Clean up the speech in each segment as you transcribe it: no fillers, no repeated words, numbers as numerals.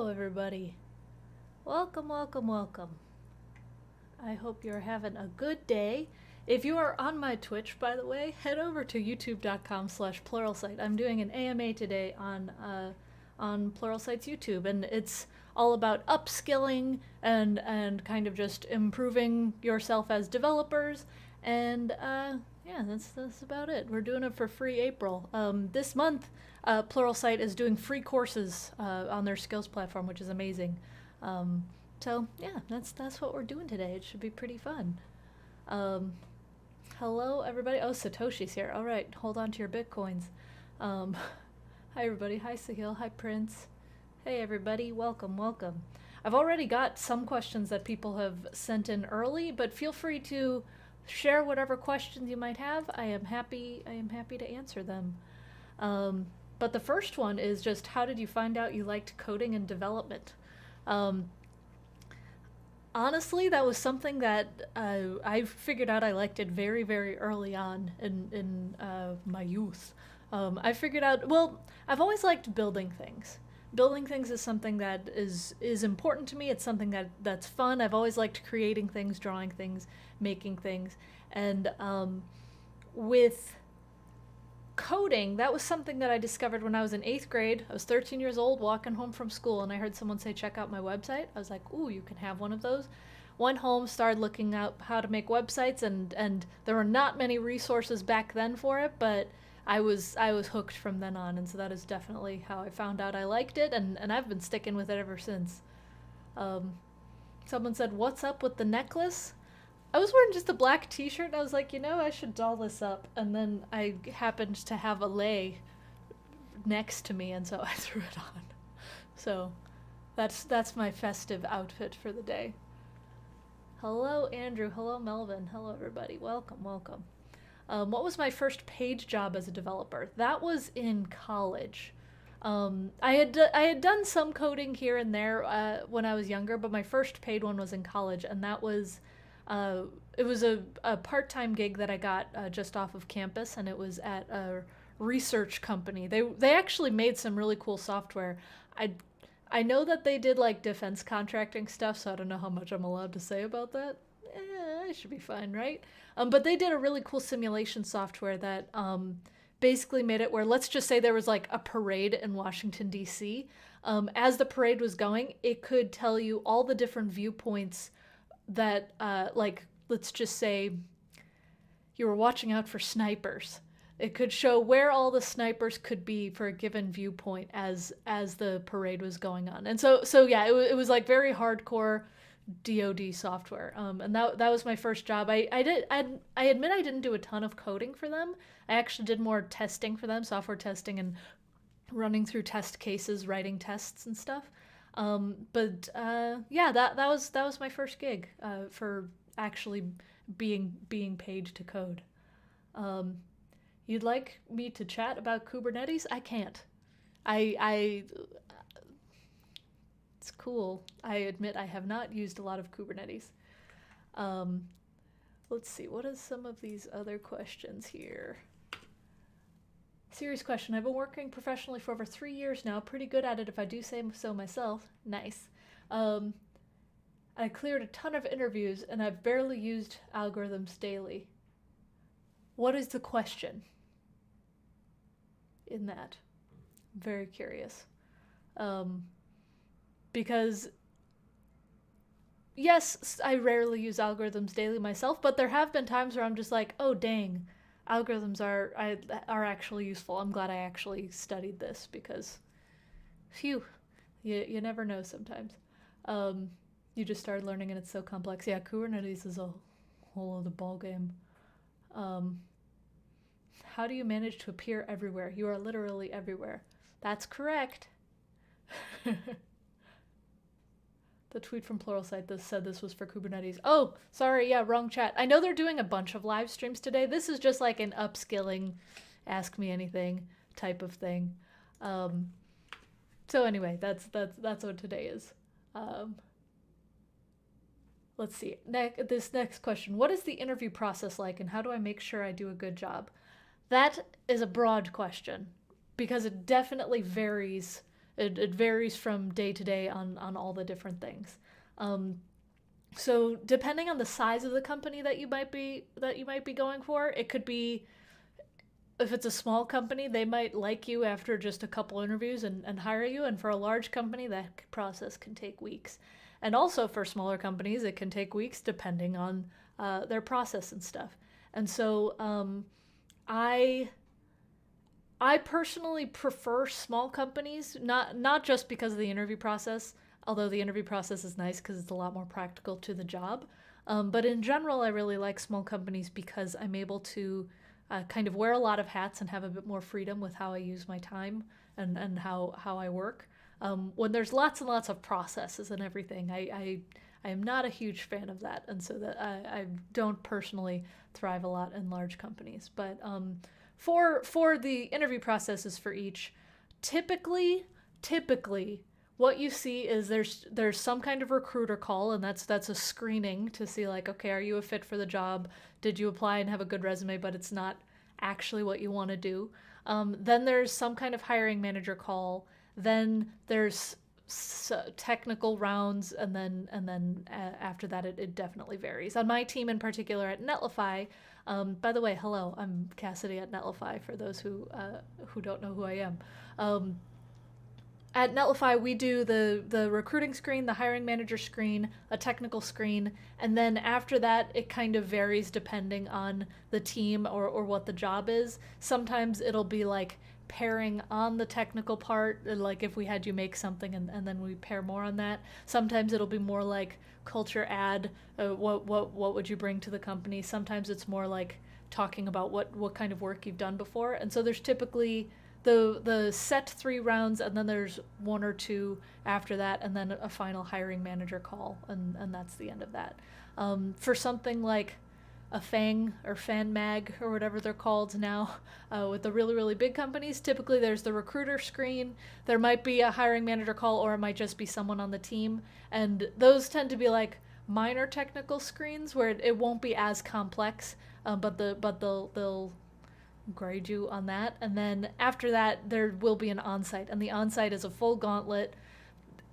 Hello, everybody. Welcome, welcome, welcome. I hope you're having a good day. If you are on my Twitch, by the way, head over to youtube.com/pluralsight. I'm doing an AMA today on Pluralsight's YouTube, and it's all about upskilling and kind of just improving yourself as developers. And yeah, that's about it. We're doing it for free April. This month, Pluralsight is doing free courses on their skills platform, which is amazing. So yeah, that's what we're doing today. It should be pretty fun. Um, Hello, everybody. Oh, Satoshi's here. All right, hold on to your bitcoins. Um, Hi, everybody. Hi, Sahil. Hi, Prince. Hey, everybody. Welcome, welcome. I've already got some questions that people have sent in early, but feel free to share whatever questions you might have. I am happy to answer them. But the first one is just, how did you find out you liked coding and development? Um, Honestly, that was something that I figured out I liked it very, very early on in my youth. I figured out, well, I've always liked building things. Building things is something that is important to me. It's something that's fun. I've always liked creating things, drawing things, making things. And with coding, that was something that I discovered when I was in 8th grade. I was 13 years old, walking home from school, and I heard someone say, check out my website. I was like, ooh, you can have one of those. Went home, started looking up how to make websites, and there were not many resources back then for it, but I was hooked from then on, and so that is definitely how I found out I liked it, and I've been sticking with it ever since. Um, Someone said, what's up with the necklace? I was wearing just a black t-shirt, and I was like, I should doll this up. And then I happened to have a lei next to me, and so I threw it on. So that's my festive outfit for the day. Hello, Andrew. Hello, Melvin. Hello, everybody. Welcome, welcome. What was my first paid job as a developer? That was in college. I had done some coding here and there when I was younger, but my first paid one was in college, and that was uh, it was a part-time gig that I got just off of campus, and it was at a research company. They actually made some really cool software. I I know that they did like defense contracting stuff, so I don't know how much I'm allowed to say about that. I should be fine, right? But they did a really cool simulation software that basically made it where, let's just say there was like a parade in Washington, D.C. As the parade was going, it could tell you all the different viewpoints that, like, let's just say you were watching out for snipers. It could show where all the snipers could be for a given viewpoint as the parade was going on. And so yeah, it was like very hardcore DoD software. And that was my first job. I admit I didn't do a ton of coding for them. I actually did more testing for them, software testing and running through test cases, writing tests and stuff. But yeah, that was my first gig for actually being paid to code. Um, You'd like me to chat about Kubernetes? I can't. I it's cool. I admit I have not used a lot of Kubernetes. Um, let's see. What are some of these other questions here? Serious question. I've been working professionally for over 3 years now. Pretty good at it, if I do say so myself. Nice. Um, I cleared a ton of interviews, and I've barely used algorithms daily. What is the question in that? I'm very curious. Um, because, yes, I rarely use algorithms daily myself, but there have been times where I'm just like, oh, dang, algorithms are actually useful. I'm glad I actually studied this because, phew, you never know sometimes. Um, you just start learning and it's so complex. Yeah, Kubernetes is a whole other ballgame. Um, how do you manage to appear everywhere? You are literally everywhere. That's correct. The tweet from Pluralsight that said this was for Kubernetes. Oh, sorry, yeah, wrong chat. I know they're doing a bunch of live streams today. This is just like an upskilling, ask me anything type of thing. Um, so anyway, that's what today is. Um, let's see. This next question: what is the interview process like, and how do I make sure I do a good job? That is a broad question because it definitely varies It varies from day to day on all the different things. So depending on the size of the company that you might be going for, it could be, if it's a small company, they might like you after just a couple interviews and hire you. And for a large company, that process can take weeks. And also for smaller companies, it can take weeks depending on their process and stuff. And so I personally prefer small companies, not just because of the interview process, although the interview process is nice because it's a lot more practical to the job. But in general, I really like small companies because I'm able to kind of wear a lot of hats and have a bit more freedom with how I use my time and how I work. When there's lots and lots of processes and everything, I am not a huge fan of that, and so that I don't personally thrive a lot in large companies. But for the interview processes for each, typically what you see is there's some kind of recruiter call, and that's a screening to see, like, okay, are you a fit for the job? Did you apply and have a good resume, but it's not actually what you want to do? Then there's some kind of hiring manager call. Then there's technical rounds, and then after that, it definitely varies. On my team in particular at Netlify, by the way, hello, I'm Cassidy at Netlify for those who don't know who I am. At Netlify, we do the recruiting screen, the hiring manager screen, a technical screen, and then after that, it kind of varies depending on the team or what the job is. Sometimes it'll be like pairing on the technical part, like if we had you make something and then we pair more on that. Sometimes it'll be more like culture add, what would you bring to the company. Sometimes it's more like talking about what kind of work you've done before. And so there's typically the set 3 rounds, and then there's 1 or 2 after that, and then a final hiring manager call, and that's the end of that. For something like a FANG or FanMag or whatever they're called now, with the really, really big companies, typically there's the recruiter screen, there might be a hiring manager call, or it might just be someone on the team, and those tend to be like minor technical screens where it won't be as complex, but they'll grade you on that. And then after that, there will be an on-site, and the on-site is a full gauntlet.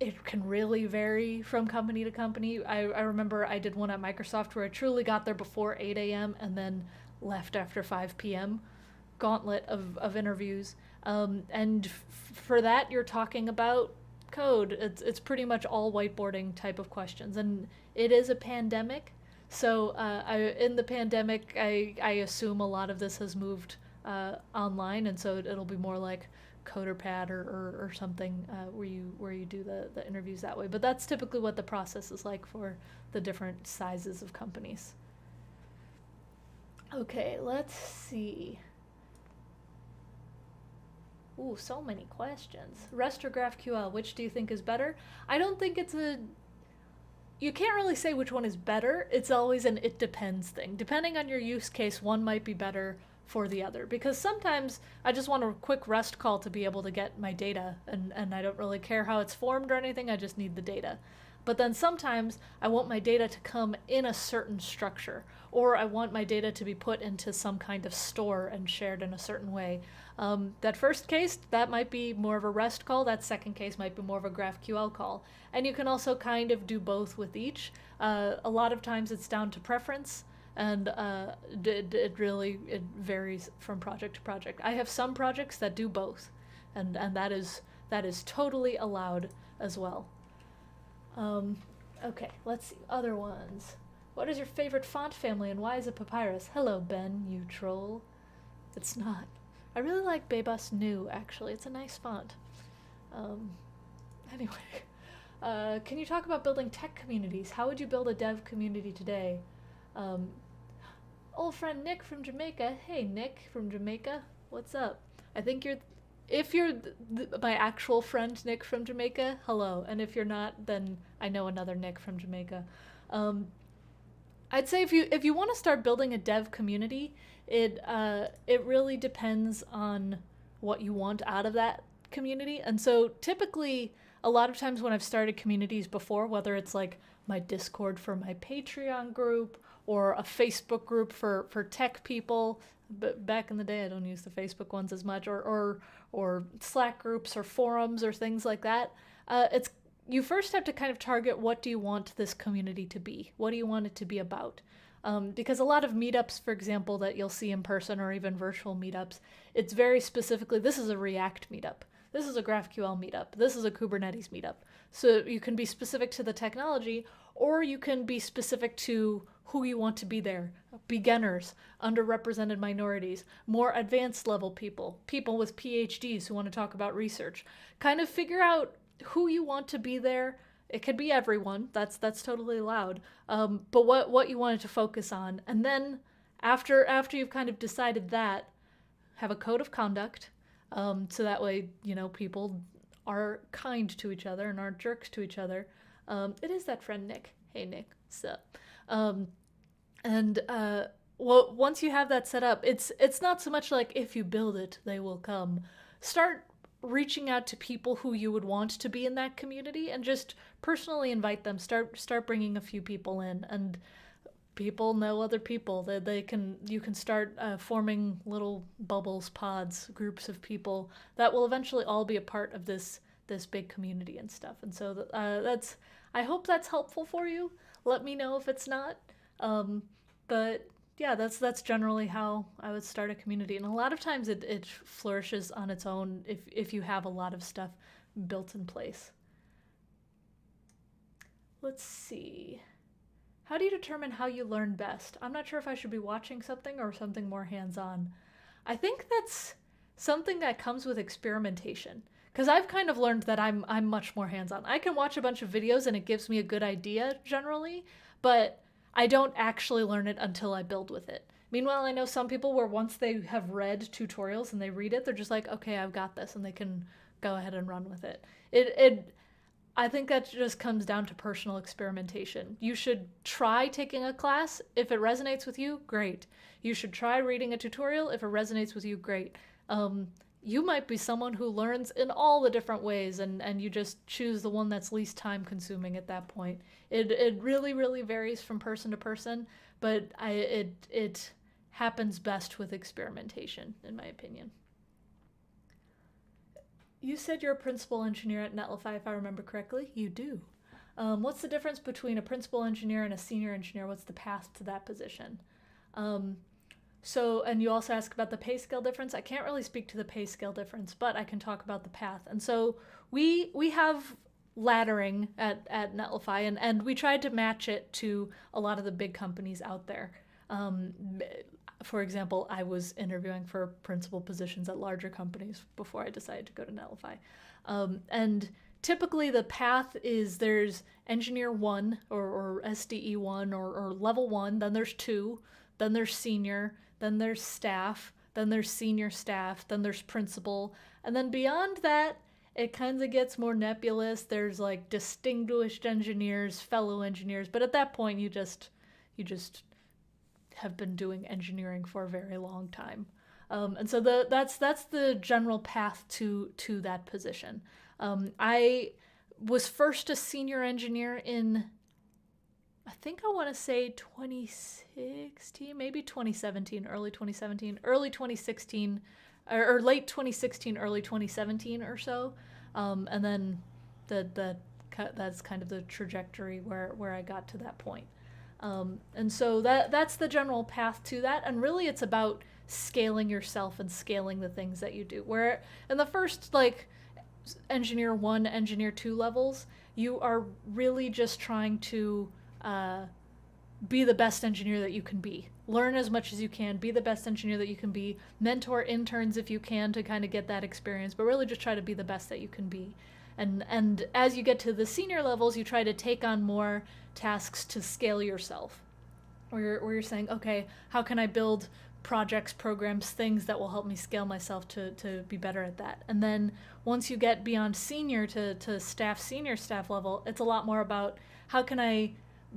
It can really vary from company to company. I remember I did one at Microsoft where I truly got there before 8 a.m. and then left after 5 p.m. Gauntlet of interviews. And for that, you're talking about code. It's pretty much all whiteboarding type of questions. And it is a pandemic. So in the pandemic, I assume a lot of this has moved online, and so it'll be more like CoderPad or something where you do the interviews that way. But that's typically what the process is like for the different sizes of companies. Okay, let's see. Ooh, so many questions. REST or GraphQL, which do you think is better? I don't think you can't really say which one is better. It's always an it depends thing. Depending on your use case, one might be better for the other, because sometimes I just want a quick REST call to be able to get my data, and I don't really care how it's formed or anything, I just need the data. But then sometimes I want my data to come in a certain structure, or I want my data to be put into some kind of store and shared in a certain way. That first case, that might be more of a REST call. That second case might be more of a GraphQL call. And you can also kind of do both with each. A lot of times it's down to preference, and it varies from project to project. I have some projects that do both, and that is totally allowed as well. Okay, let's see other ones. What is your favorite font family, and why is it Papyrus? Hello, Ben, you troll. It's not. I really like Bebas New, actually. It's a nice font. Anyway, can you talk about building tech communities? How would you build a dev community today? Old friend Nick from Jamaica. Hey, Nick from Jamaica. What's up? I think if you're my actual friend Nick from Jamaica, hello. And if you're not, then I know another Nick from Jamaica. I'd say if you want to start building a dev community, it really depends on what you want out of that community. And so typically, a lot of times when I've started communities before, whether it's like my Discord for my Patreon group or a Facebook group for tech people, but back in the day, I don't use the Facebook ones as much, or Slack groups or forums or things like that. It's you first have to kind of target, what do you want this community to be? What do you want it to be about? Because a lot of meetups, for example, that you'll see in person or even virtual meetups, it's very specifically, this is a React meetup. This is a GraphQL meetup. This is a Kubernetes meetup. So you can be specific to the technology, or you can be specific to who you want to be there. Beginners, underrepresented minorities, more advanced level people, people with PhDs who want to talk about research. Kind of figure out who you want to be there. It could be everyone. That's totally allowed. But what you wanted to focus on, and then after you've kind of decided that, have a code of conduct. So that way, people are kind to each other and aren't jerks to each other. It is that friend Nick. Hey Nick, sup? Well, once you have that set up, it's not so much like, if you build it, they will come. Start reaching out to people who you would want to be in that community, and just personally invite them. Start bringing a few people in, and people know other people. You can start forming little bubbles, pods, groups of people that will eventually all be a part of this big community and stuff. And so I hope that's helpful for you. Let me know if it's not. But yeah, that's generally how I would start a community. And a lot of times it flourishes on its own if you have a lot of stuff built in place. Let's see. How do you determine how you learn best? I'm not sure if I should be watching something or something more hands-on. I think that's something that comes with experimentation. Because I've kind of learned that I'm much more hands-on. I can watch a bunch of videos and it gives me a good idea generally, but I don't actually learn it until I build with it. Meanwhile, I know some people where once they have read tutorials and they read it, they're just like, okay, I've got this, and they can go ahead and run with it. I think that just comes down to personal experimentation. You should try taking a class. If it resonates with you, great. You should try reading a tutorial. If it resonates with you, great. You might be someone who learns in all the different ways, and you just choose the one that's least time consuming at that point. It really, really varies from person to person, but it happens best with experimentation, in my opinion. You said you're a principal engineer at Netlify, if I remember correctly. You do. What's the difference between a principal engineer and a senior engineer? What's the path to that position? And you also ask about the pay scale difference. I can't really speak to the pay scale difference, but I can talk about the path. And so we have laddering at Netlify, and we tried to match it to a lot of the big companies out there. For example, I was interviewing for principal positions at larger companies before I decided to go to Netlify. And typically the path is, there's engineer 1 or SDE 1 or level 1, then there's 2, then there's senior, then there's staff, then there's senior staff, then there's principal. And then beyond that, it kind of gets more nebulous. There's like distinguished engineers, fellow engineers, but at that point you just have been doing engineering for a very long time. And so that's the general path to that position. I was first a senior engineer in, I think I want to say 2016, maybe 2017, early 2016, or late 2016, early 2017 or so. And then that's kind of the trajectory where I got to that point. And so that's the general path to that. And really it's about scaling yourself and scaling the things that you do. Where in the first like engineer 1, engineer 2 levels, you are really just trying to be the best engineer that you can be. Learn as much as you can, be the best engineer that you can be, mentor interns if you can to kind of get that experience, but really just try to be the best that you can be. And as you get to the senior levels, you try to take on more tasks to scale yourself. Where you're saying, okay, how can I build projects, programs, things that will help me scale myself to be better at that? And then once you get beyond senior to senior staff level, it's a lot more about how can I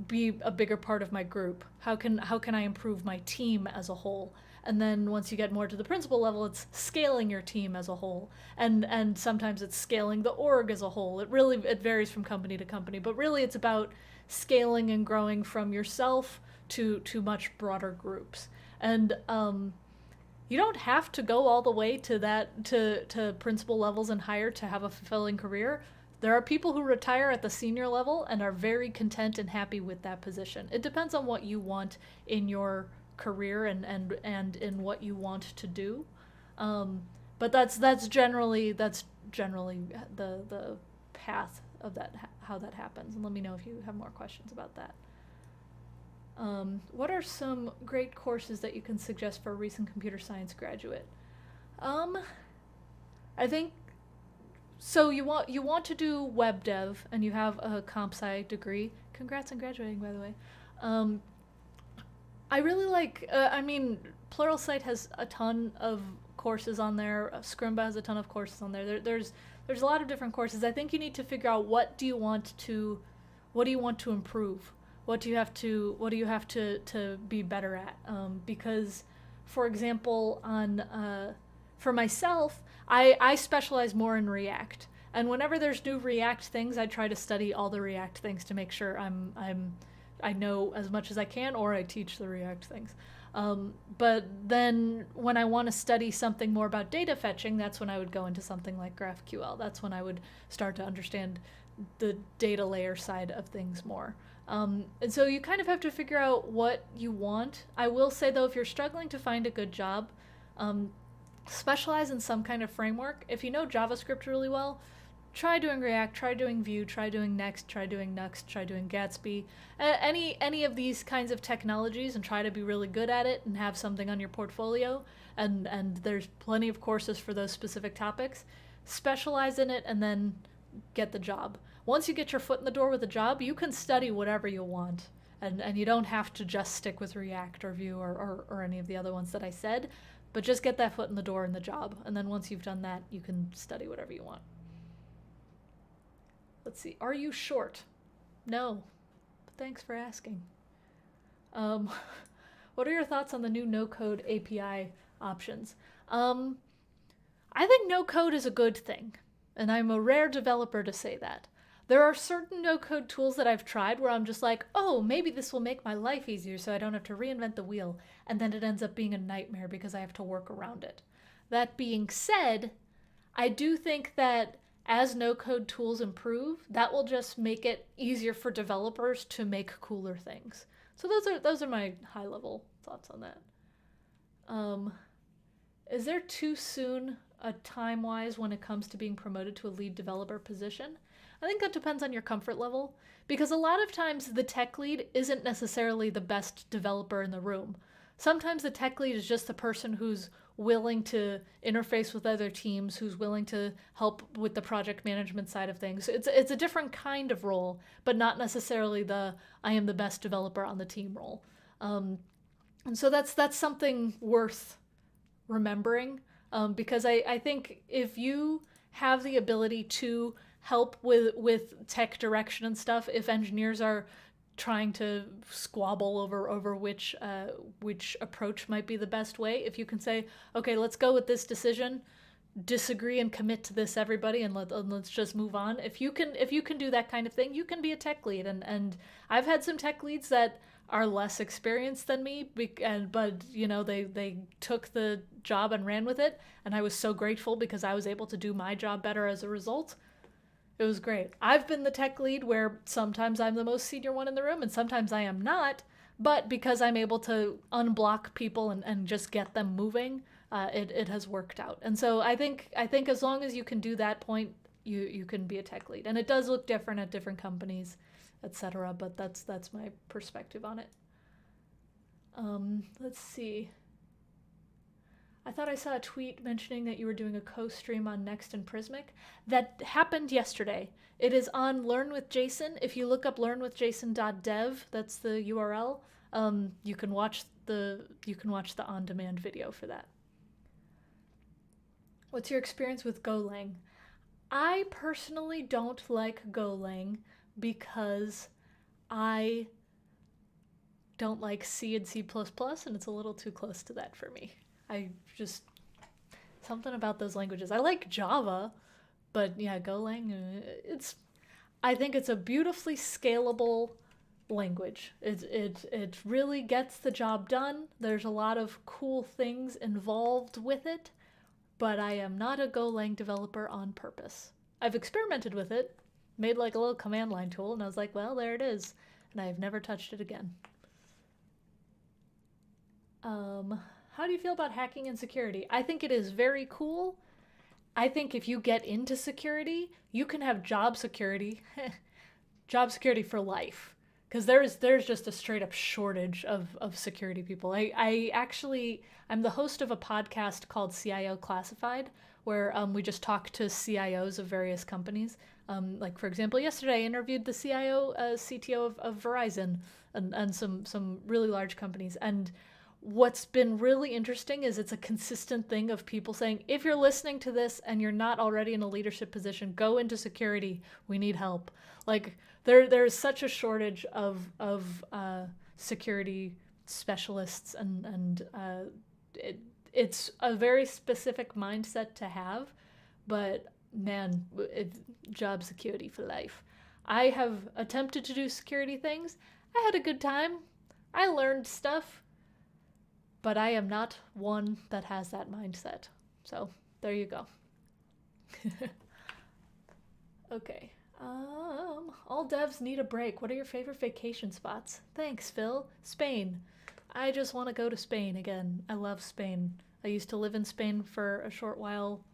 be a bigger part of my group? How can I improve my team as a whole? And then once you get more to the principal level, it's scaling your team as a whole. And sometimes it's scaling the org as a whole. It varies from company to company, but really it's about scaling and growing from yourself to much broader groups. And You don't have to go all the way to to principal levels and higher to have a fulfilling career. There are people who retire at the senior level and are very content and happy with that position. It depends on what you want in your career and in what you want to do. Um, but that's generally the path of that, how that happens. And let me know if you have more questions about that. What are some great courses that you can suggest for a recent computer science graduate? Um, I think so. You want to do web dev, and you have a comp sci degree. Congrats on graduating, by the way. Um, I really like. I mean, Pluralsight has a ton of courses on there. Scrimba has a ton of courses on there. There's a lot of different courses. I think you need to figure out what do you want to improve. What do you have to be better at? Because, for example, on for myself, I specialize more in React. And whenever there's new React things, I try to study all the React things to make sure I know as much as I can, or I teach the React things. But then when I want to study something more about data fetching, that's when I would go into something like GraphQL. That's when I would start to understand the data layer side of things more. And so you kind of have to figure out what you want. I will say, though, if you're struggling to find a good job, specialize in some kind of framework. If you know JavaScript really well, try doing React, try doing Vue, try doing Next, try doing Nuxt, try doing Gatsby, any of these kinds of technologies, and try to be really good at it and have something on your portfolio. And there's plenty of courses for those specific topics. Specialize in it and then get the job. Once you get your foot in the door with a job, you can study whatever you want. And you don't have to just stick with React or Vue or any of the other ones that I said, but just get that foot in the door in the job. And then once you've done that, you can study whatever you want. Let's see. Are you short? No. But thanks for asking. Um, what are your thoughts on the new no-code API options? I think no-code is a good thing, and I'm a rare developer to say that. There are certain no-code tools that I've tried where I'm just like, oh, maybe this will make my life easier so I don't have to reinvent the wheel, and then it ends up being a nightmare because I have to work around it. That being said, I do think that as no-code tools improve, that will just make it easier for developers to make cooler things. So those are my high-level thoughts on that. Is there too soon time-wise when it comes to being promoted to a lead developer position? I think that depends on your comfort level, because a lot of times the tech lead isn't necessarily the best developer in the room. Sometimes the tech lead is just the person who's willing to interface with other teams, who's willing to help with the project management side of things. It's a different kind of role, but not necessarily the I am the best developer on the team role. And so that's something worth remembering, because I think if you have the ability to help with tech direction and stuff, if engineers are trying to squabble over which approach might be the best way, if you can say, okay, let's go with this decision, disagree and commit to this, everybody, and let's just move on. If you can do that kind of thing, you can be a tech lead. And I've had some tech leads that are less experienced than me, but they took the job and ran with it, and I was so grateful because I was able to do my job better as a result. It was great. I've been the tech lead where sometimes I'm the most senior one in the room and sometimes I am not, but because I'm able to unblock people and just get them moving, it has worked out. And so I think as long as you can do that point, you can be a tech lead. And it does look different at different companies, etc. But that's my perspective on it. Let's see. I thought I saw a tweet mentioning that you were doing a co-stream on Next and Prismic. That happened yesterday. It is on Learn with Jason. If you look up learnwithjason.dev, that's the URL. You can watch the on-demand video for that. What's your experience with Golang? I personally don't like Golang because I don't like C and C++, and it's a little too close to that for me. Something about those languages. I like Java, but yeah, Golang, I think it's a beautifully scalable language. It really gets the job done. There's a lot of cool things involved with it, but I am not a Golang developer on purpose. I've experimented with it, made like a little command line tool, and I was like, well, there it is. And I have never touched it again. How do you feel about hacking and security? I think it is very cool. I think if you get into security, you can have job security, job security for life. Because there's just a straight up shortage of security people. I'm the host of a podcast called CIO Classified, where we just talk to CIOs of various companies. Like for example, yesterday I interviewed the CIO, CTO of Verizon and some really large companies. And what's been really interesting is it's a consistent thing of people saying, if you're listening to this and you're not already in a leadership position, go into security. We need help. Like there's such a shortage of security specialists, and it's a very specific mindset to have, but man, job security for life. I have attempted to do security things. I had a good time. I learned stuff, but I am not one that has that mindset. So there you go. Okay. All devs need a break. What are your favorite vacation spots? Thanks, Phil. Spain. I just want to go to Spain again. I love Spain. I used to live in Spain for a short while.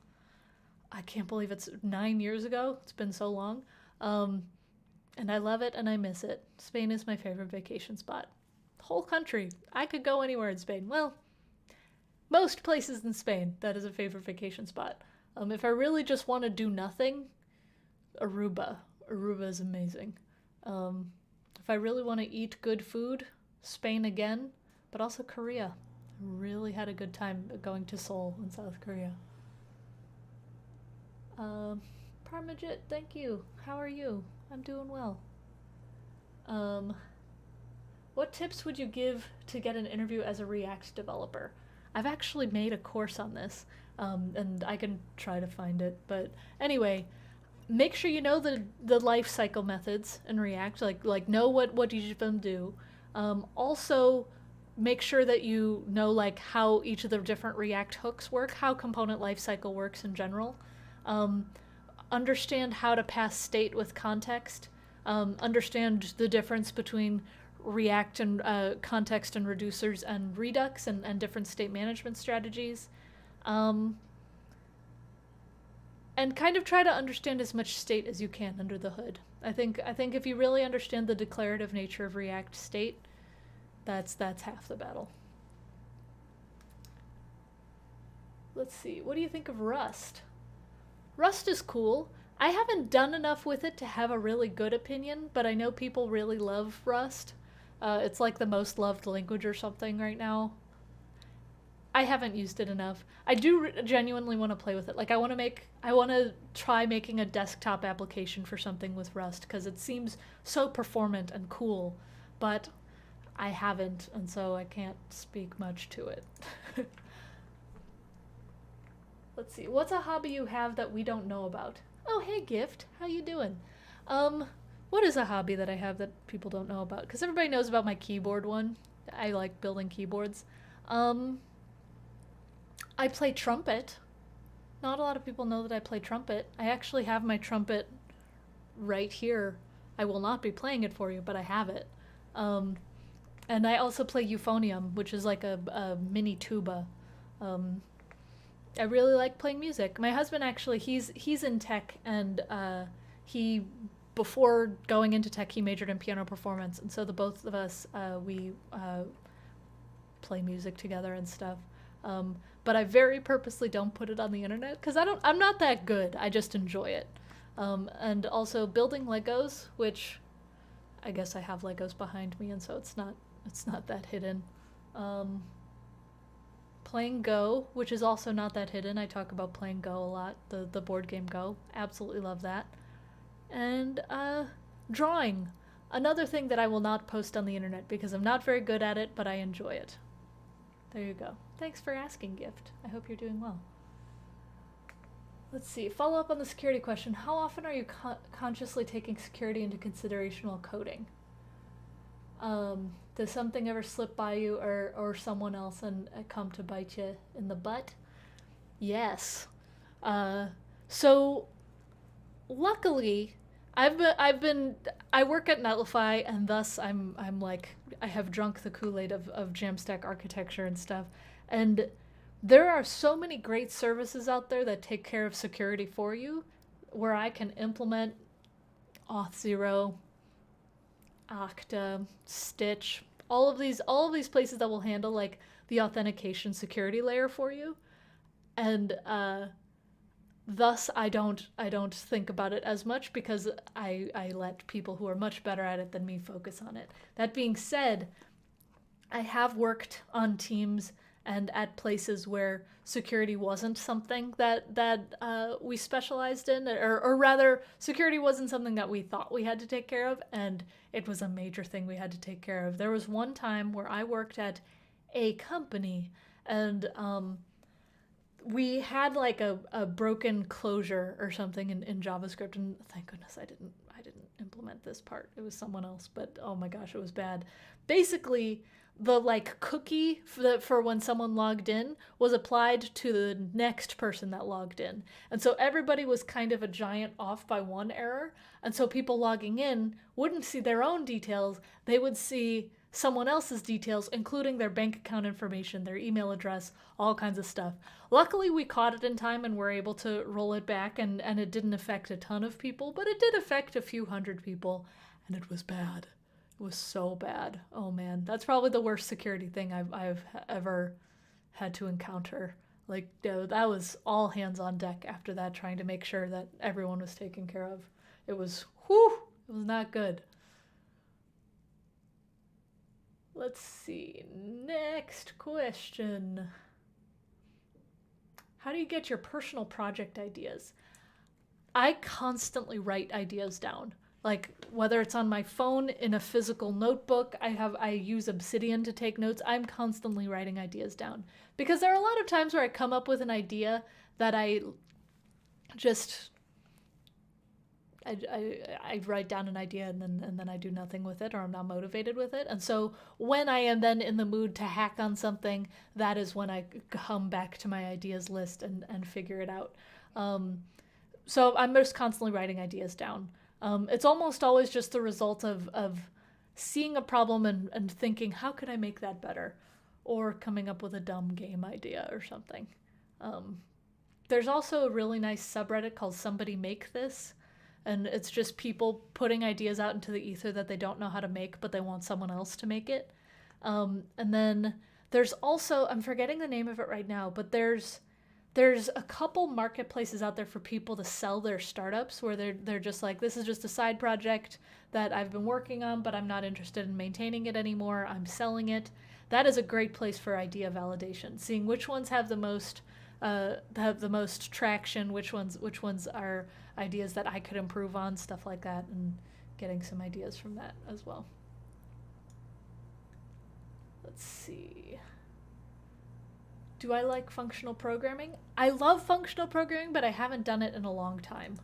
I can't believe it's 9 years ago. It's been so long. And I love it and I miss it. Spain is my favorite vacation spot. Whole country. I could go anywhere in Spain. Well, most places in Spain, that is a favorite vacation spot. If I really just want to do nothing, Aruba. Aruba is amazing. If I really want to eat good food, Spain again, but also Korea. I really had a good time going to Seoul in South Korea. Parmajit, thank you. How are you? I'm doing well. What tips would you give to get an interview as a React developer? I've actually made a course on this, and I can try to find it. But anyway, make sure you know the life cycle methods in React, like know what each of them do. Also, make sure that you know like how each of the different React hooks work, how component lifecycle works in general. Understand how to pass state with context. Understand the difference between React and context and reducers and Redux and different state management strategies. And kind of try to understand as much state as you can under the hood. I think if you really understand the declarative nature of React state, that's half the battle. Let's see. What do you think of Rust? Rust is cool. I haven't done enough with it to have a really good opinion, but I know people really love Rust. It's like the most loved language or something right now. I haven't used it enough. I do genuinely want to play with it. Like I want to try making a desktop application for something with Rust because it seems so performant and cool, but I haven't, and so I can't speak much to it. Let's see. What's a hobby you have that we don't know about? Oh, hey, Gift. How you doing? What is a hobby that I have that people don't know about? Because everybody knows about my keyboard one. I like building keyboards. I play trumpet. Not a lot of people know that I play trumpet. I actually have my trumpet right here. I will not be playing it for you, but I have it. And I also play euphonium, which is like a mini tuba. I really like playing music. My husband actually, he's in tech, and he, before going into tech, he majored in piano performance, and so the both of us, we play music together and stuff. But I very purposely don't put it on the internet because I'm not that good. I just enjoy it. And also building Legos, which I guess I have Legos behind me, and so it's not that hidden. Playing Go, which is also not that hidden. I talk about playing Go a lot, the board game Go. Absolutely love that. And drawing. Another thing that I will not post on the internet because I'm not very good at it, but I enjoy it. There you go. Thanks for asking, Gift. I hope you're doing well. Let's see. Follow up on the security question. How often are you consciously taking security into consideration while coding? Does something ever slip by you or someone else and come to bite you in the butt? Yes. Uh, so luckily, I work at Netlify, and thus I'm like I have drunk the Kool-Aid of Jamstack architecture and stuff, and there are so many great services out there that take care of security for you, where I can implement Auth0, Okta, Stitch, all of these places that will handle like the authentication security layer for you, and thus I don't think about it as much because I let people who are much better at it than me focus on it. That being said, I have worked on teams and at places where security wasn't something that we specialized in, or rather, security wasn't something that we thought we had to take care of, and it was a major thing we had to take care of. There was one time where I worked at a company, and we had like a broken closure or something in JavaScript, and thank goodness I didn't implement this part. It was someone else, but oh my gosh, it was bad. Basically, the like cookie for when someone logged in was applied to the next person that logged in. And so everybody was kind of a giant off by one error. And so people logging in wouldn't see their own details. They would see someone else's details, including their bank account information, their email address, all kinds of stuff. Luckily, we caught it in time and were able to roll it back, and it didn't affect a ton of people, but it did affect a few hundred people, and it was bad. It was so bad. Oh man, that's probably the worst security thing I've ever had to encounter. Like, that was all hands on deck after that, trying to make sure that everyone was taken care of. It was not good. Let's see. Next question. How do you get your personal project ideas? I constantly write ideas down. Like, whether it's on my phone, in a physical notebook, I use Obsidian to take notes. I'm constantly writing ideas down. Because there are a lot of times where I come up with an idea that I write down an idea and then I do nothing with it, or I'm not motivated with it. And so when I am then in the mood to hack on something, that is when I come back to my ideas list and figure it out. So I'm just constantly writing ideas down. It's almost always just the result of seeing a problem and thinking, how could I make that better? Or coming up with a dumb game idea or something. There's also a really nice subreddit called Somebody Make This. And it's just people putting ideas out into the ether that they don't know how to make, but they want someone else to make it. And then there's also, I'm forgetting the name of it right now, but there's a couple marketplaces out there for people to sell their startups, where they're just like, this is just a side project that I've been working on, but I'm not interested in maintaining it anymore. I'm selling it. That is a great place for idea validation, seeing which ones have the most traction, which ones are ideas that I could improve on, stuff like that, and getting some ideas from that as well. Let's see. Do I like functional programming? I love functional programming, but I haven't done it in a long time.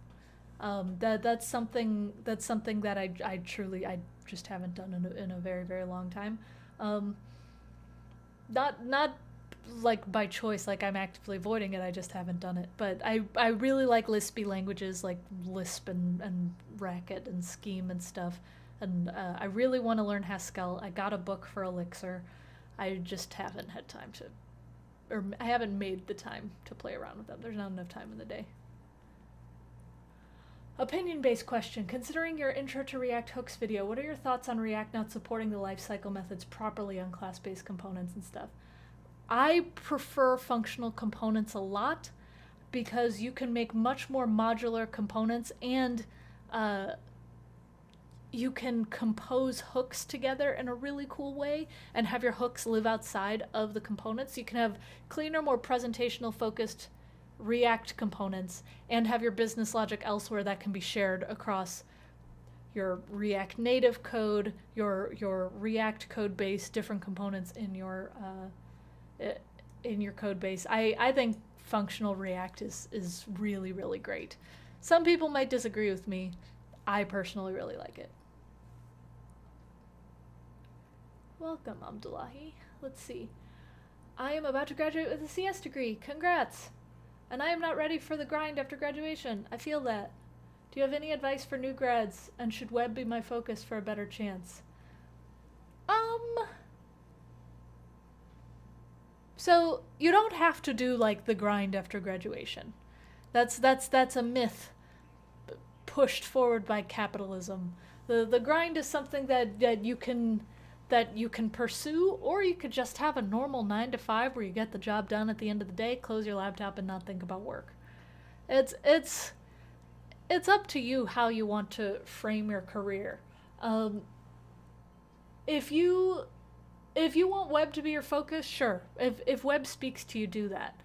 That's something that I truly just haven't done in a very, very long time. Not like by choice, like I'm actively avoiding it, I just haven't done it. But I really like Lispy languages like Lisp and Racket and Scheme and stuff. And I really want to learn Haskell. I got a book for Elixir. I just haven't had time to, or I haven't made the time to play around with them. There's not enough time in the day. Opinion-based question. Considering your Intro to React Hooks video, what are your thoughts on React not supporting the lifecycle methods properly on class-based components and stuff? I prefer functional components a lot because you can make much more modular components, and you can compose hooks together in a really cool way and have your hooks live outside of the components. You can have cleaner, more presentational focused React components and have your business logic elsewhere that can be shared across your React Native code, your React code base, different components in your code base. I think functional React is really, really great. Some people might disagree with me. I personally really like it. Welcome, Abdullahi. Let's see. I am about to graduate with a CS degree. Congrats! And I am not ready for the grind after graduation. I feel that. Do you have any advice for new grads? And should web be my focus for a better chance? So you don't have to do like the grind after graduation. That's a myth pushed forward by capitalism. The grind is something that you can pursue, or you could just have a normal 9 to 5 where you get the job done at the end of the day, close your laptop, and not think about work. It's up to you how you want to frame your career. Um, if you if you want web to be your focus, sure. If web speaks to you, do that.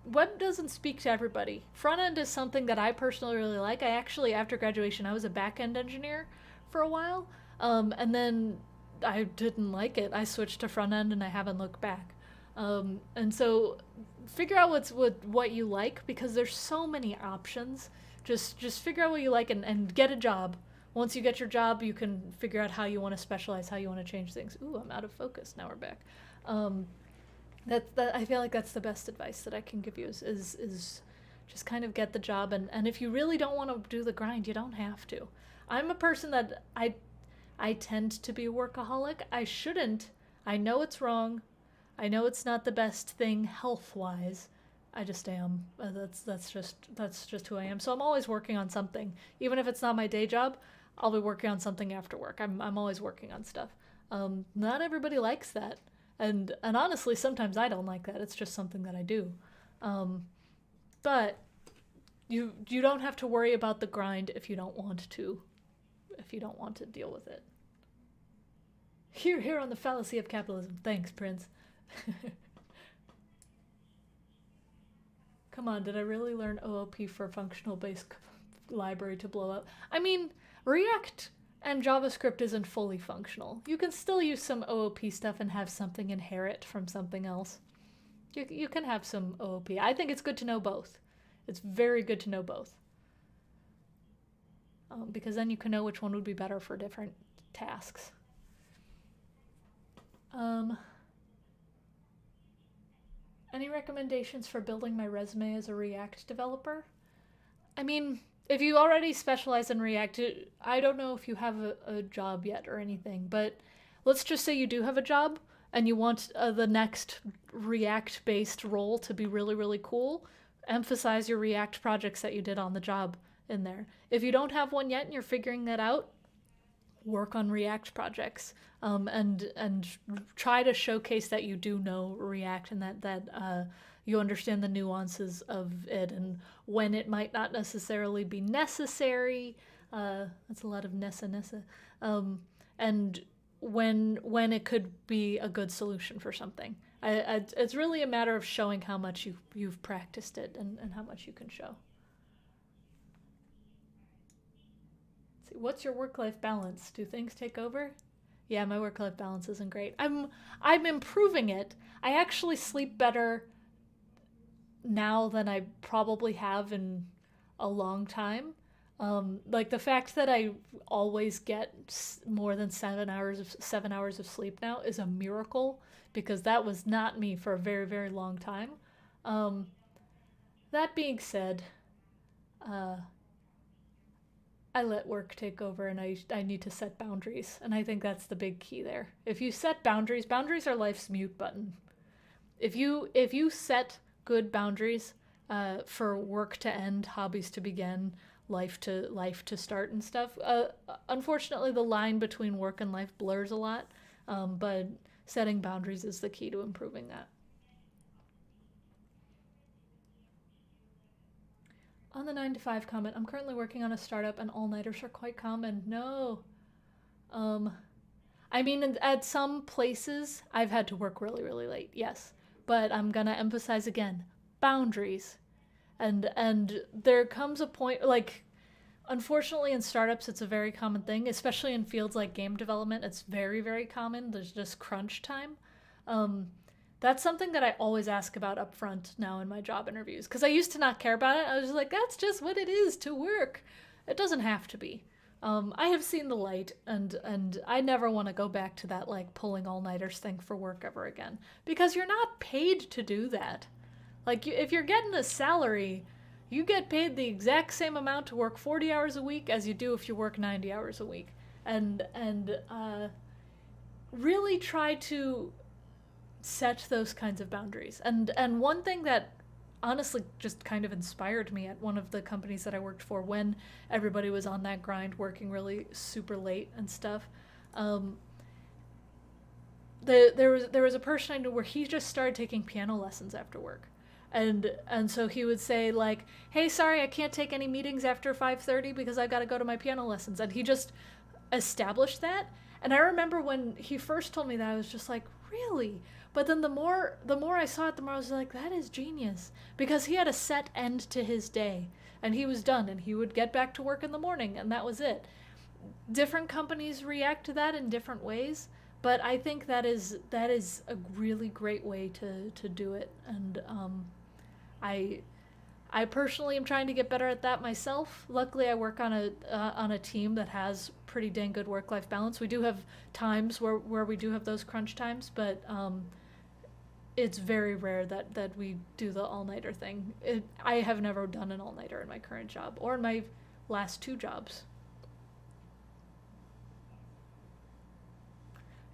Web doesn't speak to everybody. Front end is something that I personally really like. I actually, after graduation, I was a back end engineer for a while, and then I didn't like it. I switched to front end, and I haven't looked back. And so, figure out what you like, because there's so many options. Just figure out what you like, and get a job. Once you get your job, you can figure out how you want to specialize, how you want to change things. Ooh, I'm out of focus. Now we're back. Um, that I feel like that's the best advice that I can give you is just kind of get the job, and if you really don't want to do the grind, you don't have to. I'm a person that I tend to be a workaholic. I shouldn't. I know it's wrong. I know it's not the best thing health wise. I just am. That's just who I am. So I'm always working on something, even if it's not my day job. I'll be working on something after work. I'm always working on stuff. Not everybody likes that, and honestly, sometimes I don't like that. It's just something that I do. Um, but you don't have to worry about the grind if you don't want to. If you don't want to deal with it. Here on the fallacy of capitalism. Thanks, Prince. Come on, did I really learn OOP for a functional based library to blow up? I mean, React and JavaScript isn't fully functional. You can still use some OOP stuff and have something inherit from something else. You can have some OOP. I think it's good to know both. It's very good to know both. Because then you can know which one would be better for different tasks. Any recommendations for building my resume as a React developer? I mean, if you already specialize in React, I don't know if you have a job yet or anything, but let's just say you do have a job and you want the next React based role to be really, really cool. Emphasize your React projects that you did on the job in there. If you don't have one yet and you're figuring that out, work on React projects, and try to showcase that you do know React and that you understand the nuances of it and when it might not necessarily be necessary. That's a lot of nessa. And when it could be a good solution for something. It's really a matter of showing how much you've practiced it and how much you can show. What's your work-life balance? Do things take over? Yeah, my work-life balance isn't great. I'm improving it. I actually sleep better now than I probably have in a long time. Like the fact that I always get more than 7 hours of sleep now is a miracle, because that was not me for a very, very long time. That being said, I let work take over, and I need to set boundaries. And I think that's the big key there. If you set boundaries, boundaries are life's mute button. If you set good boundaries for work to end, hobbies to begin, life to start and stuff, unfortunately the line between work and life blurs a lot. But setting boundaries is the key to improving that. On the 9 to 5 comment, I'm currently working on a startup and all-nighters are quite common. No. Um, I mean, at some places, I've had to work really, really late, yes. But I'm gonna emphasize again, boundaries. And there comes a point, like, unfortunately in startups, it's a very common thing, especially in fields like game development. It's very, very common. There's just crunch time. Um, that's something that I always ask about up front now in my job interviews, because I used to not care about it. I was like, that's just what it is to work. It doesn't have to be. I have seen the light, and I never want to go back to that like pulling all nighters thing for work ever again, because you're not paid to do that. Like if you're getting a salary, you get paid the exact same amount to work 40 hours a week as you do if you work 90 hours a week, and really try to set those kinds of boundaries. And one thing that honestly just kind of inspired me at one of the companies that I worked for when everybody was on that grind, working really super late and stuff. Um, there was a person I knew where he just started taking piano lessons after work, and so he would say like, "Hey, sorry, I can't take any meetings after 5:30 because I got to go to my piano lessons," and he just established that. And I remember when he first told me that, I was just like, really? But then the more I saw it, the more I was like, that is genius, because he had a set end to his day, and he was done, and he would get back to work in the morning, and that was it. Different companies react to that in different ways, but I think that is a really great way to do it, and I I personally am trying to get better at that myself. Luckily, I work on a team that has pretty dang good work life balance. We do have times where we do have those crunch times, but it's very rare that we do the all nighter thing. I have never done an all nighter in my current job or in my last two jobs.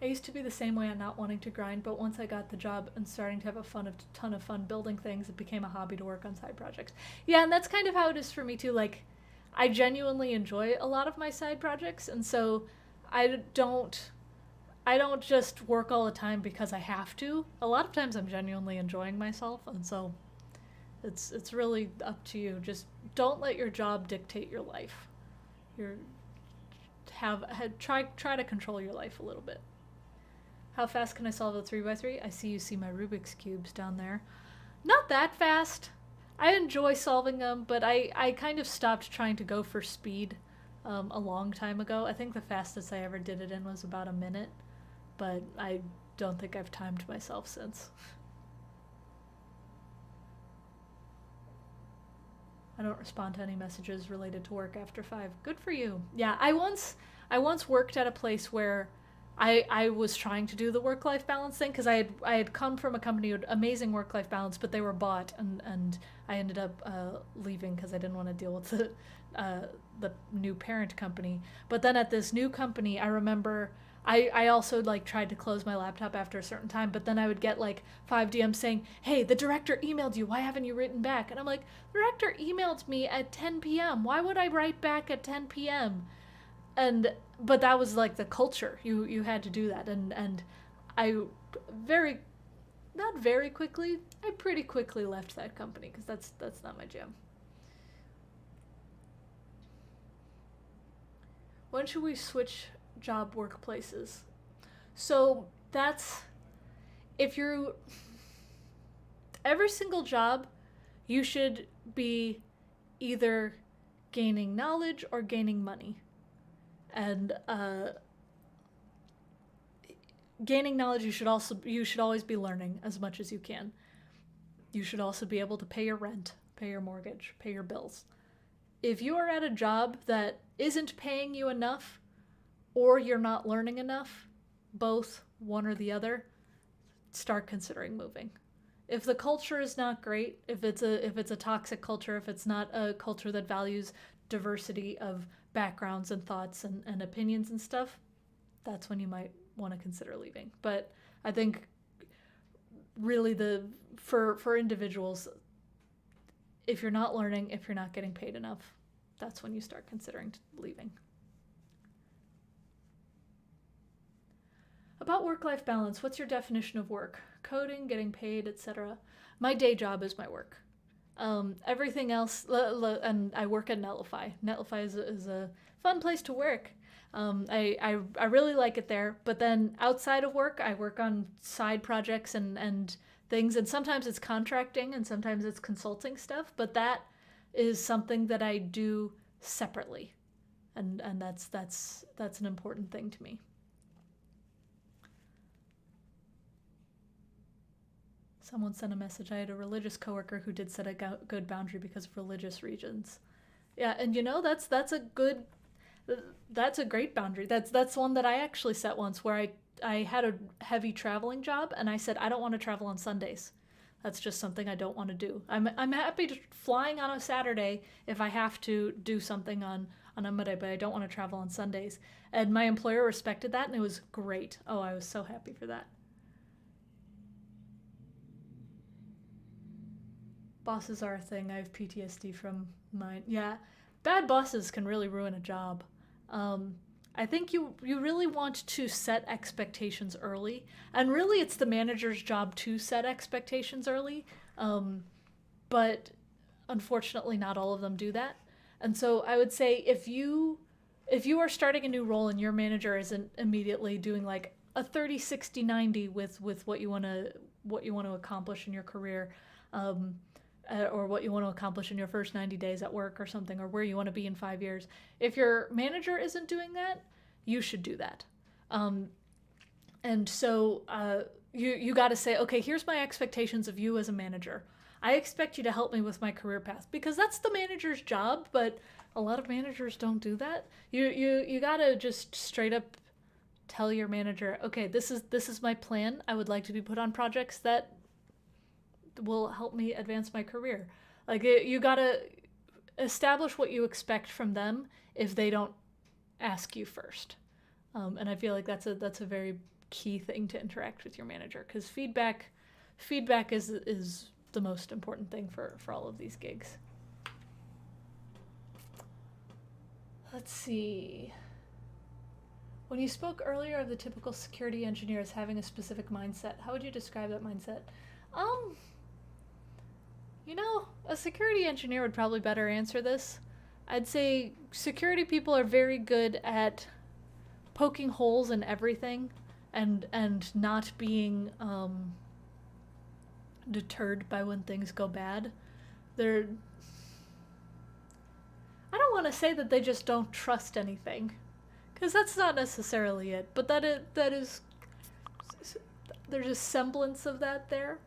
I used to be the same way on not wanting to grind, but once I got the job and starting to have a ton of fun building things, it became a hobby to work on side projects. Yeah, and that's kind of how it is for me too. Like, I genuinely enjoy a lot of my side projects, and so I don't I don't just work all the time because I have to. A lot of times I'm genuinely enjoying myself, and so it's really up to you. Just don't let your job dictate your life. You're have try to control your life a little bit. How fast can I solve a 3x3? I see my Rubik's Cubes down there. Not that fast. I enjoy solving them, but I kind of stopped trying to go for speed a long time ago. I think the fastest I ever did it in was about a minute, but I don't think I've timed myself since. I don't respond to any messages related to work after 5. Good for you. Yeah, I once worked at a place where I was trying to do the work life balance thing because I had come from a company with amazing work life balance, but they were bought, and I ended up leaving because I didn't want to deal with the new parent company. But then at this new company, I remember I also like tried to close my laptop after a certain time, but then I would get like 5 DMs saying, "Hey, the director emailed you. Why haven't you written back?" And I'm like, "The director emailed me at 10 p.m. Why would I write back at 10 p.m.?" And but that was like the culture. You had to do that, and I very not very quickly. I pretty quickly left that company because that's not my jam. When should we switch job workplaces? So that's if you're every single job, you should be either gaining knowledge or gaining money. And gaining knowledge, you should always be learning as much as you can. You should also be able to pay your rent, pay your mortgage, pay your bills. If you are at a job that isn't paying you enough, or you're not learning enough, both, one or the other, start considering moving. If the culture is not great, if it's a toxic culture, if it's not a culture that values diversity of backgrounds and thoughts and opinions and stuff, that's when you might want to consider leaving. But I think really for individuals, if you're not learning, if you're not getting paid enough, that's when you start considering leaving. About work-life balance, what's your definition of work? Coding, getting paid, etc. My day job is my work. Everything else, and I work at Netlify. Netlify is a fun place to work. I really like it there. But then outside of work, I work on side projects and things. And sometimes it's contracting and sometimes it's consulting stuff. But that is something that I do separately. And that's an important thing to me. Someone sent a message. I had a religious coworker who did set a good boundary because of religious reasons. Yeah, and that's a good That's a great boundary. That's one that I actually set once, where I had a heavy traveling job, and I said I don't want to travel on Sundays. That's just something I don't want to do. I'm happy to flying on a Saturday if I have to do something on a Monday, but I don't want to travel on Sundays. And my employer respected that, and it was great. Oh, I was so happy for that. Bosses are a thing. I have PTSD from mine. Yeah, bad bosses can really ruin a job. Um, I think you really want to set expectations early, and really it's the manager's job to set expectations early. Um, but unfortunately, not all of them do that. And so I would say if you are starting a new role and your manager isn't immediately doing like a 30, 60, 90 with what you want to accomplish in your career, um, or what you want to accomplish in your first 90 days at work or something, or where you want to be in 5 years. If your manager isn't doing that, you should do that. Um, and so you got to say, okay, here's my expectations of you as a manager. I expect you to help me with my career path, because that's the manager's job, but a lot of managers don't do that. You got to just straight up tell your manager, okay, this is my plan. I would like to be put on projects that will help me advance my career. Like you gotta establish what you expect from them if they don't ask you first. And I feel like that's a very key thing to interact with your manager, because feedback is the most important thing for all of these gigs. Let's see. When you spoke earlier of the typical security engineer as having a specific mindset, how would you describe that mindset? Um, a security engineer would probably better answer this. I'd say security people are very good at poking holes in everything, and not being deterred by when things go bad. They're I don't want to say that they just don't trust anything, because that's not necessarily it. But that is there's a semblance of that there.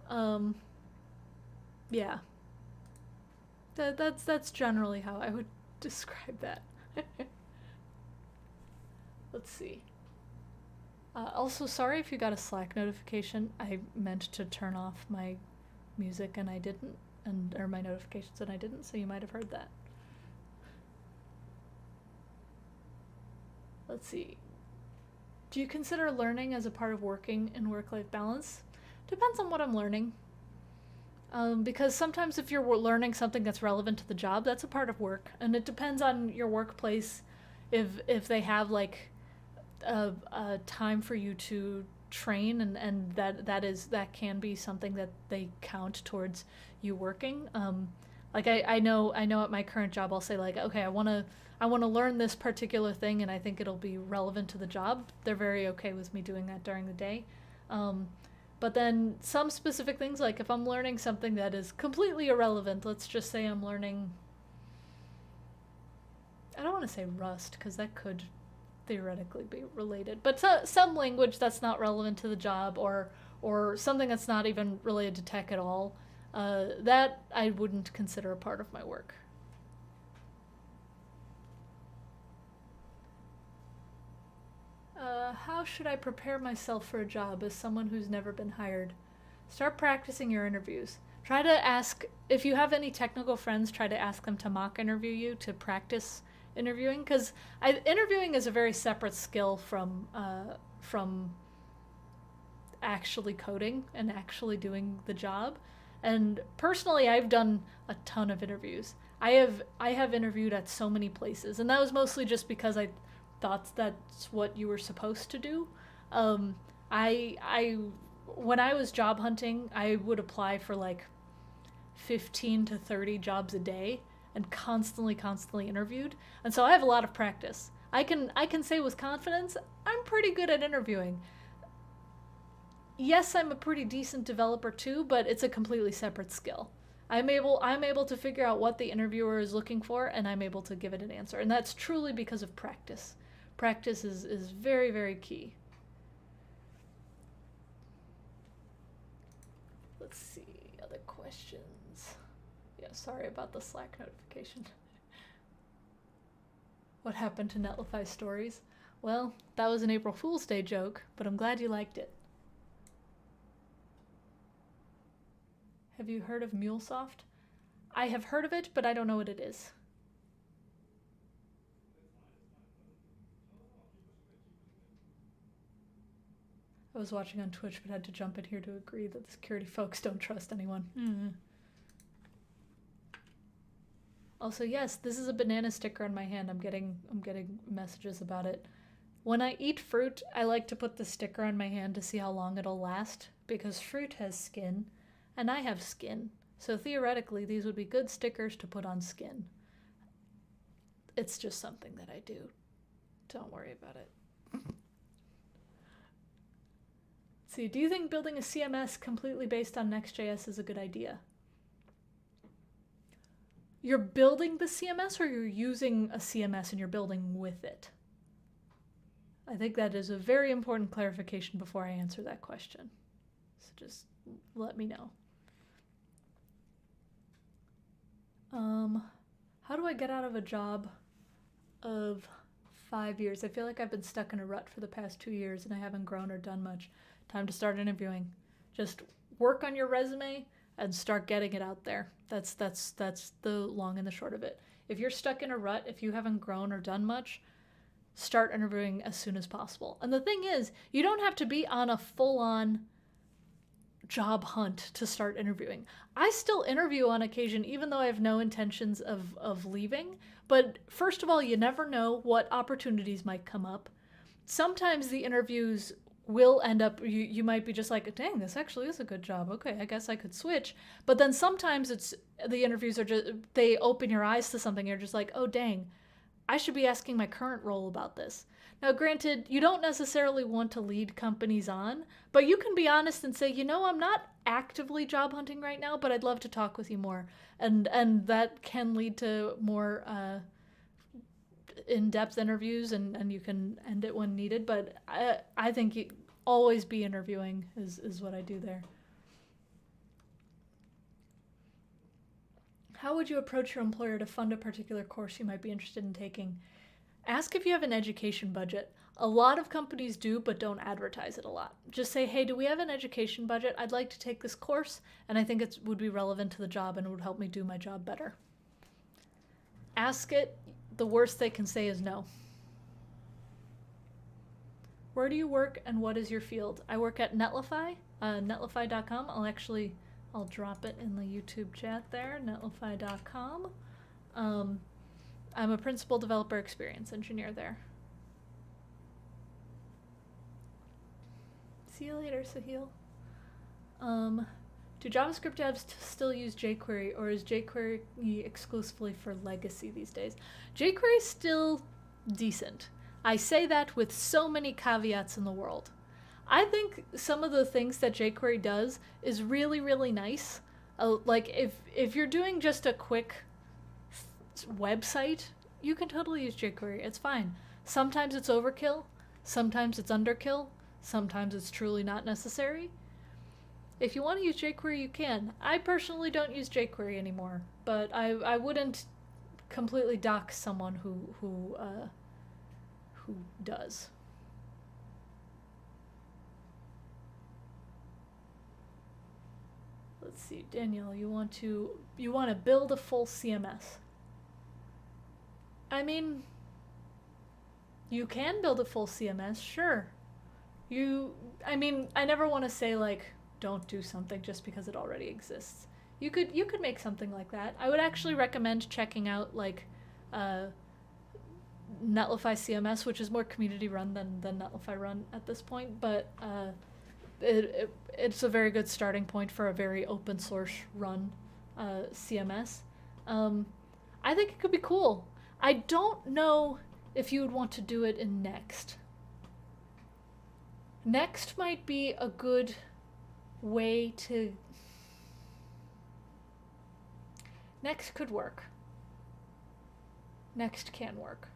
Um, yeah, that's generally how I would describe that. Let's see. Also, sorry if you got a Slack notification. I meant to turn off my music and I didn't, or my notifications and I didn't, so you might have heard that. Let's see. Do you consider learning as a part of working in work-life balance? Depends on what I'm learning. Because sometimes if you're learning something that's relevant to the job, that's a part of work, and it depends on your workplace if they have like a time for you to train, and that can be something that they count towards you working. Like I know at my current job I'll say like, okay, I want to learn this particular thing and I think it'll be relevant to the job. They're very okay with me doing that during the day. But then some specific things, like if I'm learning something that is completely irrelevant, let's just say I'm learning, I don't want to say Rust because that could theoretically be related, but some language that's not relevant to the job, or something that's not even related to tech at all, that I wouldn't consider a part of my work. How should I prepare myself for a job as someone who's never been hired? Start practicing your interviews. Try to ask, if you have any technical friends, try to ask them to mock interview you to practice interviewing, because interviewing is a very separate skill from actually coding and actually doing the job. And personally, I've done a ton of interviews. I have interviewed at so many places, and that was mostly just because I thought that's what you were supposed to do. I when I was job hunting, I would apply for like 15 to 30 jobs a day and constantly interviewed. And so I have a lot of practice. I can say with confidence, I'm pretty good at interviewing. Yes, I'm a pretty decent developer too, but it's a completely separate skill. I'm able to figure out what the interviewer is looking for, and I'm able to give it an answer. And that's truly because of practice. Practice is very, very key. Let's see, other questions. Yeah, sorry about the Slack notification. What happened to Netlify stories? Well, that was an April Fool's Day joke, but I'm glad you liked it. Have you heard of MuleSoft? I have heard of it, but I don't know what it is. I was watching on Twitch, but had to jump in here to agree that the security folks don't trust anyone. Also, yes, this is a banana sticker on my hand. I'm getting messages about it. When I eat fruit, I like to put the sticker on my hand to see how long it'll last, because fruit has skin, and I have skin. So theoretically, these would be good stickers to put on skin. It's just something that I do. Don't worry about it. See, do you think building a CMS completely based on Next.js is a good idea? You're building the CMS, or you're using a CMS and you're building with it? I think that is a very important clarification before I answer that question. So just let me know. How do I get out of a job of 5 years? I feel like I've been stuck in a rut for the past 2 years and I haven't grown or done much. Time to start interviewing. Just work on your resume and start getting it out there. That's the long and the short of it. If you're stuck in a rut, if you haven't grown or done much, start interviewing as soon as possible. And the thing is, you don't have to be on a full-on job hunt to start interviewing. I still interview on occasion, even though I have no intentions of leaving. But first of all, you never know what opportunities might come up. Sometimes the interviews will end up, you might be just like, dang, this actually is a good job. Okay, I guess I could switch. But then sometimes the interviews are just, they open your eyes to something. You're just like, oh, dang, I should be asking my current role about this. Now, granted, you don't necessarily want to lead companies on, but you can be honest and say, I'm not actively job hunting right now, but I'd love to talk with you more. And that can lead to more in-depth interviews, and you can end it when needed. But I think you always be interviewing is what I do there. How would you approach your employer to fund a particular course you might be interested in taking? Ask if you have an education budget. A lot of companies do, but don't advertise it a lot. Just say, hey, do we have an education budget? I'd like to take this course, and I think it would be relevant to the job and it would help me do my job better. Ask it. The worst they can say is no. Where do you work and what is your field? I work at Netlify, netlify.com. I'll drop it in the YouTube chat there, netlify.com. I'm a principal developer experience engineer there. See you later, Sahil. Do JavaScript devs still use jQuery, or is jQuery exclusively for legacy these days? jQuery is still decent. I say that with so many caveats in the world. I think some of the things that jQuery does is really, really nice. Like if you're doing just a quick website, you can totally use jQuery. It's fine. Sometimes it's overkill. Sometimes it's underkill. Sometimes it's truly not necessary. If you want to use jQuery, you can. I personally don't use jQuery anymore, but I wouldn't completely dox someone who does. Let's see, Danielle, you want to build a full CMS. I mean, you can build a full CMS, sure. I never want to say like don't do something just because it already exists. You could make something like that. I would actually recommend checking out like Netlify CMS, which is more community run than Netlify run at this point, but it's a very good starting point for a very open source run CMS. I think it could be cool. I don't know if you would want to do it in Next. Next might be a good way to... Next could work. Next can work.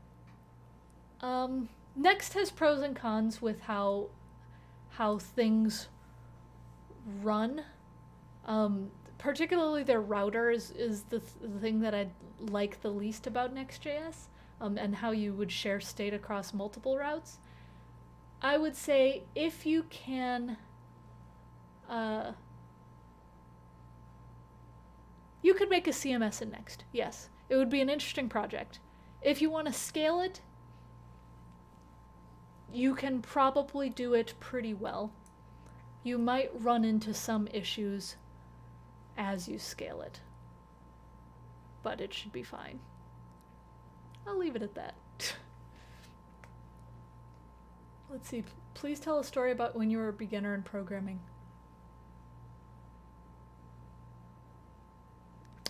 Next has pros and cons with how things run. Particularly their router is the thing that I like the least about Next.js. and how you would share state across multiple routes. I would say if you can, you could make a CMS in Next. Yes, it would be an interesting project. If you want to scale it, you can probably do it pretty well. You might run into some issues as you scale it, but it should be fine. I'll leave it at that. Let's see. Please tell a story about when you were a beginner in programming.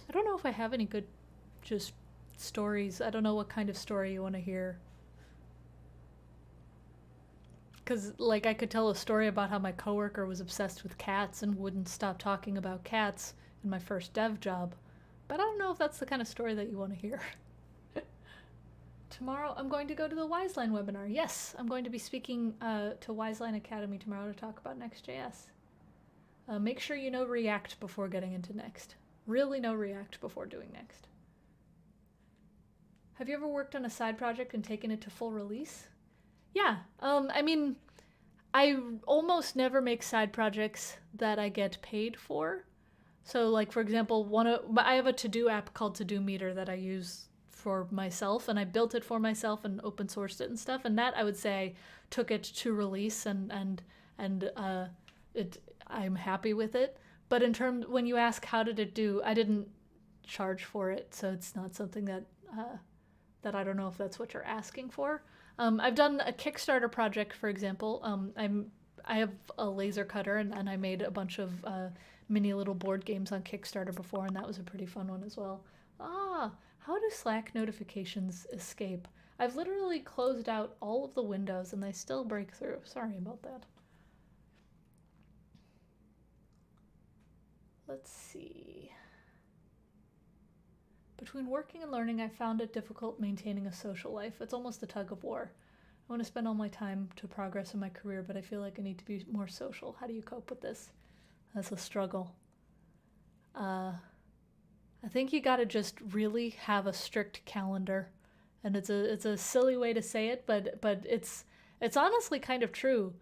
I don't know if I have any good just stories. I don't know what kind of story you want to hear. Because, like, I could tell a story about how my coworker was obsessed with cats and wouldn't stop talking about cats in my first dev job. But I don't know if that's the kind of story that you want to hear. Tomorrow, I'm going to go to the Wiseline webinar. Yes, I'm going to be speaking to Wiseline Academy tomorrow to talk about Next.js. Make sure you know React before getting into Next. Really know React before doing Next. Have you ever worked on a side project and taken it to full release? Yeah, I mean, I almost never make side projects that I get paid for. So, like, for example, I have a to-do app called To Do Meter that I use for myself, and I built it for myself and open sourced it and stuff. And that, I would say, took it to release, and I'm happy with it. But in terms, when you ask how did it do, I didn't charge for it, so it's not something that I don't know if that's what you're asking for. I've done a Kickstarter project, for example. I have a laser cutter, and I made a bunch of mini little board games on Kickstarter before, and that was a pretty fun one as well. How do Slack notifications escape? I've literally closed out all of the windows, and they still break through. Sorry about that. Let's see. Between working and learning, I found it difficult maintaining a social life. It's almost a tug of war. I want to spend all my time to progress in my career, but I feel like I need to be more social. How do you cope with this? That's a struggle. I think you gotta just really have a strict calendar. And it's a silly way to say it, but it's honestly kind of true.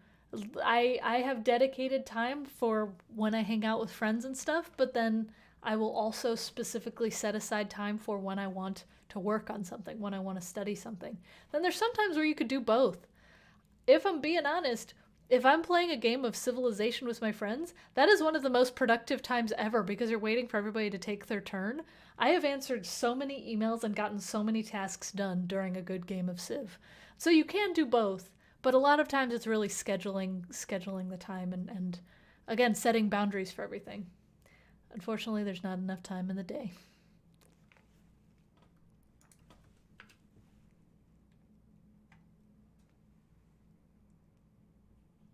I have dedicated time for when I hang out with friends and stuff, but then I will also specifically set aside time for when I want to work on something, when I want to study something. Then there's sometimes where you could do both. If I'm being honest, if I'm playing a game of Civilization with my friends, that is one of the most productive times ever because you're waiting for everybody to take their turn. I have answered so many emails and gotten so many tasks done during a good game of Civ. So you can do both, but a lot of times it's really scheduling the time and again, setting boundaries for everything. Unfortunately, there's not enough time in the day.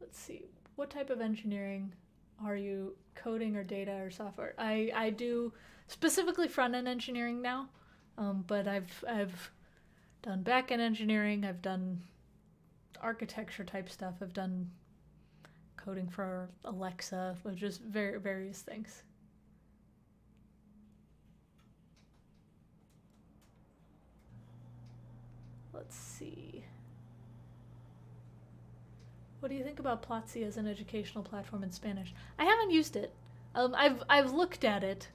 Let's see. What type of engineering are you? Coding or data or software? I do specifically front-end engineering now, but I've done back-end engineering. I've done architecture type stuff. I've done coding for Alexa, just various things. Let's see. What do you think about Platzi as an educational platform in Spanish? I haven't used it. I've looked at it.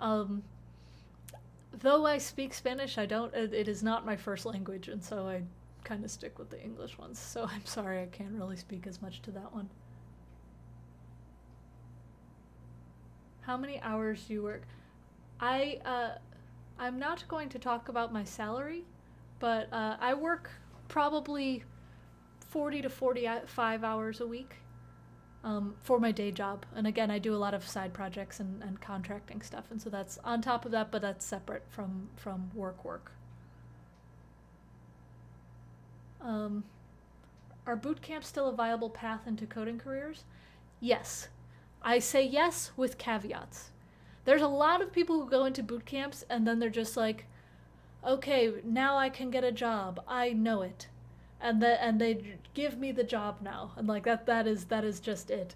Though I speak Spanish, it is not my first language, and so I kind of stick with the English ones. So I'm sorry I can't really speak as much to that one. How many hours do you work? I'm not going to talk about my salary, but I work probably 40 to 45 hours a week for my day job. And again, I do a lot of side projects and contracting stuff. And so that's on top of that, but that's separate from work. Are boot camps still a viable path into coding careers? Yes. I say yes with caveats. There's a lot of people who go into boot camps and then they're just like, okay, now I can get a job. I know it. And they give me the job now. And like that is just it.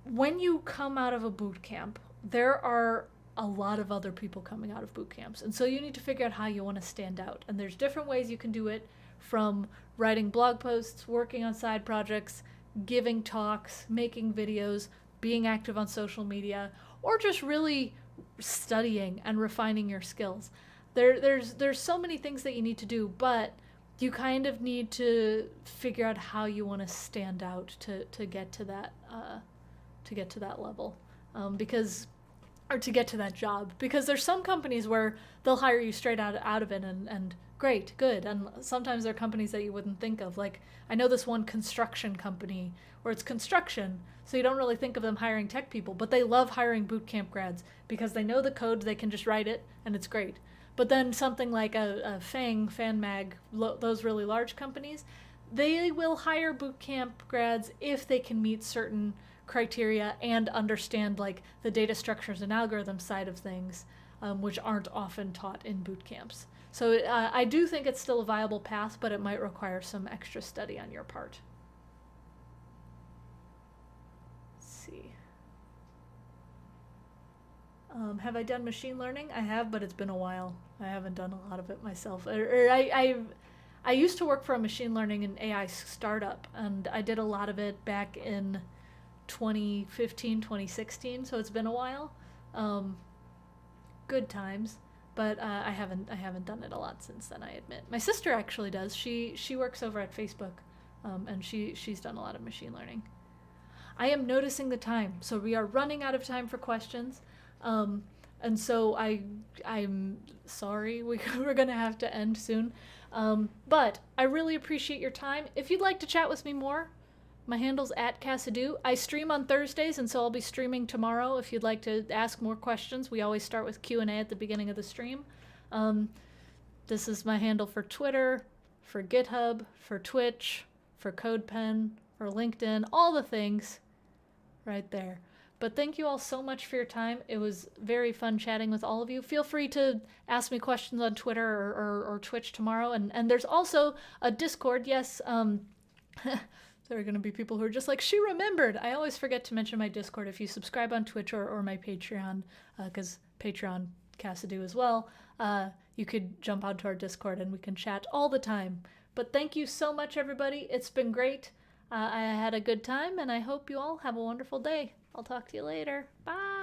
When you come out of a boot camp, there are a lot of other people coming out of boot camps. And so you need to figure out how you want to stand out. And there's different ways you can do it, from writing blog posts, working on side projects, giving talks, making videos, being active on social media, or just really studying and refining your skills. There's so many things that you need to do, but you kind of need to figure out how you want to stand out to get to that level, or to get to that job. Because there's some companies where they'll hire you straight out of it, and great, good. And sometimes there are companies that you wouldn't think of. Like, I know this one construction company where it's construction, so you don't really think of them hiring tech people, but they love hiring boot camp grads because they know the code, they can just write it, and it's great. But then something like a FanMag, those really large companies, they will hire boot camp grads if they can meet certain criteria and understand like the data structures and algorithm side of things, which aren't often taught in boot camps. So I do think it's still a viable path, but it might require some extra study on your part. Let's see. Have I done machine learning? I have, but it's been a while. I haven't done a lot of it myself. I used to work for a machine learning and AI startup, and I did a lot of it back in 2015, 2016, so it's been a while. Good times, but I haven't done it a lot since then, I admit. My sister actually does. She works over at Facebook, and she's done a lot of machine learning. I am noticing the time, so we are running out of time for questions. And so I'm sorry, we're going to have to end soon. But I really appreciate your time. If you'd like to chat with me more, my handle's @Cassidy. I stream on Thursdays, and so I'll be streaming tomorrow. If you'd like to ask more questions, we always start with Q&A at the beginning of the stream. This is my handle for Twitter, for GitHub, for Twitch, for CodePen, for LinkedIn, all the things right there. But thank you all so much for your time. It was very fun chatting with all of you. Feel free to ask me questions on Twitter or Twitch tomorrow. And there's also a Discord. Yes, there are going to be people who are just like, she remembered. I always forget to mention my Discord. If you subscribe on Twitch or my Patreon, because Patreon Cassidy as well, you could jump onto our Discord and we can chat all the time. But thank you so much, everybody. It's been great. I had a good time, and I hope you all have a wonderful day. I'll talk to you later. Bye.